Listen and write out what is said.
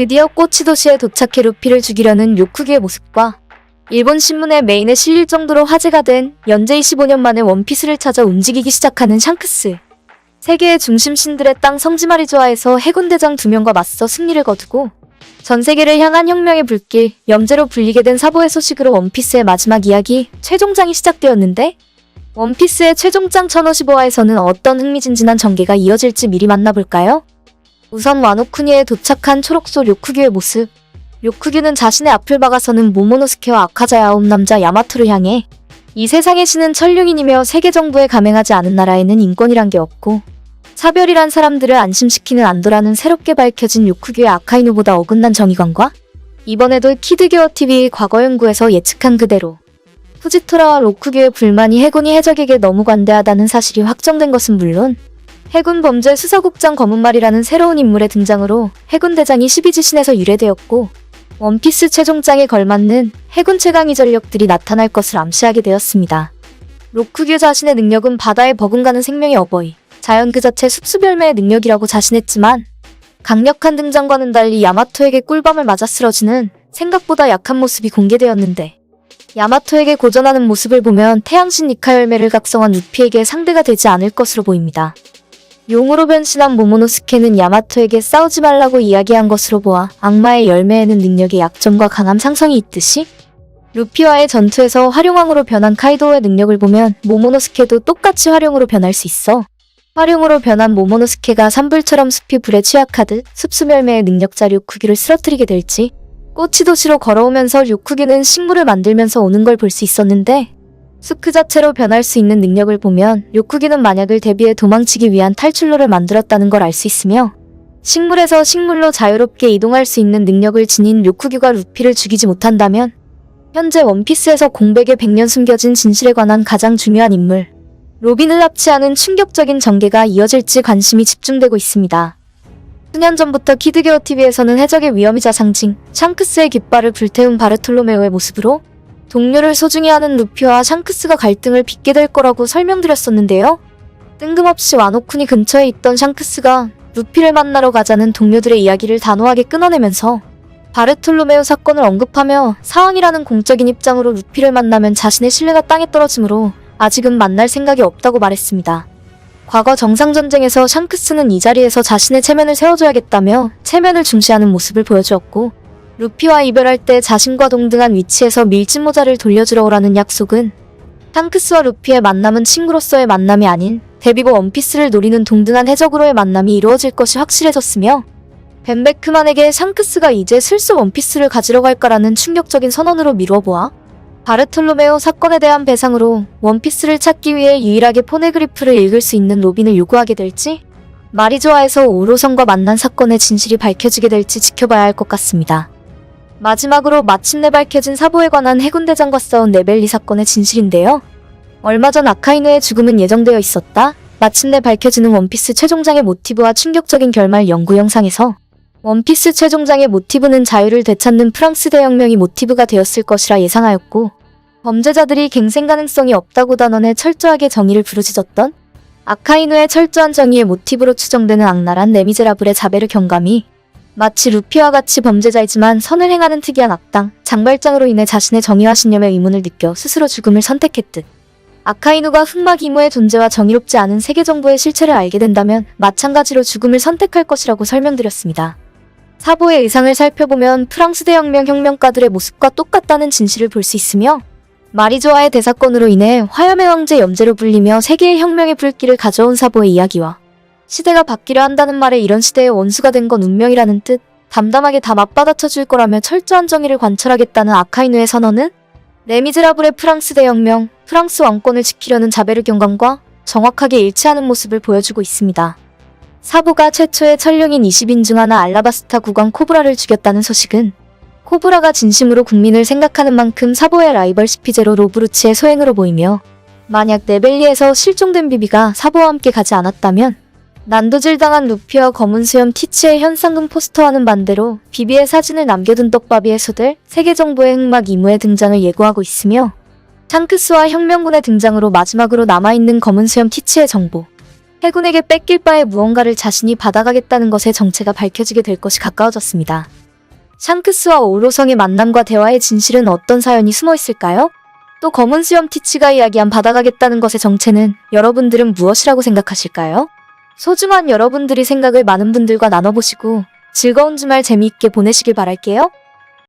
드디어 꼬치 도시에 도착해 루피를 죽이려는 요쿠기의 모습과 일본 신문의 메인에 실릴 정도로 화제가 된 연재 25년 만에 원피스를 찾아 움직이기 시작하는 샹크스. 세계의 중심 신들의 땅 성지마리조아에서 해군대장 2명과 맞서 승리를 거두고 전 세계를 향한 혁명의 불길, 염제로 불리게 된 사보의 소식으로 원피스의 마지막 이야기, 최종장이 시작되었는데 원피스의 최종장 1055화에서는 어떤 흥미진진한 전개가 이어질지 미리 만나볼까요? 우선 와노쿠니에 도착한 초록소 료쿠규의 모습. 료쿠규는 자신의 앞을 막아서는 모모노스케와 아카자의 9남자 야마토를 향해 이 세상의 신은 천룡인이며 세계 정부에 감행하지 않은 나라에는 인권이란 게 없고 차별이란 사람들을 안심시키는 안도라는 새롭게 밝혀진 요쿠규의 아카이누보다 어긋난 정의관과 이번에도 키드게어TV 과거 연구에서 예측한 그대로 후지토라와 로쿠규의 불만이 해군이 해적에게 너무 관대하다는 사실이 확정된 것은 물론 해군 범죄 수사국장 검은말이라는 새로운 인물의 등장으로 해군 대장이 12지신에서 유래되었고 원피스 최종장에 걸맞는 해군 최강의 전력들이 나타날 것을 암시하게 되었습니다. 로쿠규 자신의 능력은 바다에 버금가는 생명의 어버이, 자연 그 자체 숲수별매의 능력이라고 자신했지만 강력한 등장과는 달리 야마토에게 꿀밤을 맞아 쓰러지는 생각보다 약한 모습이 공개되었는데 야마토에게 고전하는 모습을 보면 태양신 니카 열매를 각성한 루피에게 상대가 되지 않을 것으로 보입니다. 용으로 변신한 모모노스케는 야마토에게 싸우지 말라고 이야기한 것으로 보아 악마의 열매에는 능력의 약점과 강함 상성이 있듯이 루피와의 전투에서 활용왕으로 변한 카이도우의 능력을 보면 모모노스케도 똑같이 활용으로 변할 수 있어. 활용으로 변한 모모노스케가 산불처럼 숲이 불에 취약하듯 숲수멸매의 능력자 료쿠기를 쓰러뜨리게 될지 꼬치도시로 걸어오면서 료쿠기는 식물을 만들면서 오는 걸 볼 수 있었는데 숲 그 자체로 변할 수 있는 능력을 보면 료쿠기는 만약을 대비해 도망치기 위한 탈출로를 만들었다는 걸 알 수 있으며 식물에서 식물로 자유롭게 이동할 수 있는 능력을 지닌 료쿠기가 루피를 죽이지 못한다면 현재 원피스에서 공백에 100년 숨겨진 진실에 관한 가장 중요한 인물 로빈을 납치하는 충격적인 전개가 이어질지 관심이 집중되고 있습니다. 수년 전부터 키드게어TV에서는 해적의 위험이자 상징 샹크스의 깃발을 불태운 바르톨로메오의 모습으로 동료를 소중히 하는 루피와 샹크스가 갈등을 빚게 될 거라고 설명드렸었는데요. 뜬금없이 와노쿠니 근처에 있던 샹크스가 루피를 만나러 가자는 동료들의 이야기를 단호하게 끊어내면서 바르톨로메오 사건을 언급하며 사왕이라는 공적인 입장으로 루피를 만나면 자신의 신뢰가 땅에 떨어지므로 아직은 만날 생각이 없다고 말했습니다. 과거 정상전쟁에서 샹크스는 이 자리에서 자신의 체면을 세워줘야겠다며 체면을 중시하는 모습을 보여주었고 루피와 이별할 때 자신과 동등한 위치에서 밀짚 모자를 돌려주러 오라는 약속은 샹크스와 루피의 만남은 친구로서의 만남이 아닌 데뷔고 원피스를 노리는 동등한 해적으로의 만남이 이루어질 것이 확실해졌으며 벤베크만에게 샹크스가 이제 슬슬 원피스를 가지러 갈까라는 충격적인 선언으로 미루어보아 바르톨로메오 사건에 대한 배상으로 원피스를 찾기 위해 유일하게 포네그리프를 읽을 수 있는 로빈을 요구하게 될지 마리조아에서 오로선과 만난 사건의 진실이 밝혀지게 될지 지켜봐야 할 것 같습니다. 마지막으로 마침내 밝혀진 사보에 관한 해군대장과 싸운 네벨리 사건의 진실인데요. 얼마 전 아카이누의 죽음은 예정되어 있었다. 마침내 밝혀지는 원피스 최종장의 모티브와 충격적인 결말 연구 영상에서 원피스 최종장의 모티브는 자유를 되찾는 프랑스 대혁명이 모티브가 되었을 것이라 예상하였고 범죄자들이 갱생 가능성이 없다고 단언해 철저하게 정의를 부르짖었던 아카이누의 철저한 정의의 모티브로 추정되는 악랄한 레미제라블의 자베르 경감이 마치 루피와 같이 범죄자이지만 선을 행하는 특이한 악당, 장발장으로 인해 자신의 정의와 신념에 의문을 느껴 스스로 죽음을 선택했듯 아카이누가 흑막 이모의 존재와 정의롭지 않은 세계 정부의 실체를 알게 된다면 마찬가지로 죽음을 선택할 것이라고 설명드렸습니다. 사보의 의상을 살펴보면 프랑스 대혁명 혁명가들의 모습과 똑같다는 진실을 볼 수 있으며 마리조아의 대사건으로 인해 화염의 황제 염제로 불리며 세계의 혁명의 불길을 가져온 사보의 이야기와 시대가 바뀌려 한다는 말에 이런 시대의 원수가 된 건 운명이라는 뜻, 담담하게 다 맞받아쳐줄 거라며 철저한 정의를 관철하겠다는 아카이누의 선언은 레미제라블의 프랑스 대혁명, 프랑스 왕권을 지키려는 자베르 경감과 정확하게 일치하는 모습을 보여주고 있습니다. 사보가 최초의 천룡인 20인 중 하나 알라바스타 국왕 코브라를 죽였다는 소식은 코브라가 진심으로 국민을 생각하는 만큼 사보의 라이벌 시피제로 로브루치의 소행으로 보이며 만약 네벨리에서 실종된 비비가 사보와 함께 가지 않았다면 난도질당한 루피와 검은 수염 티치의 현상금 포스터와는 반대로 비비의 사진을 남겨둔 떡바비의 소들 세계정부의 흑막 이모의 등장을 예고하고 있으며 샹크스와 혁명군의 등장으로 마지막으로 남아있는 검은 수염 티치의 정보 해군에게 뺏길 바에 무언가를 자신이 받아가겠다는 것의 정체가 밝혀지게 될 것이 가까워졌습니다. 샹크스와 오로성의 만남과 대화의 진실은 어떤 사연이 숨어 있을까요? 또 검은 수염 티치가 이야기한 받아가겠다는 것의 정체는 여러분들은 무엇이라고 생각하실까요? 소중한 여러분들이 생각을 많은 분들과 나눠보시고 즐거운 주말 재미있게 보내시길 바랄게요.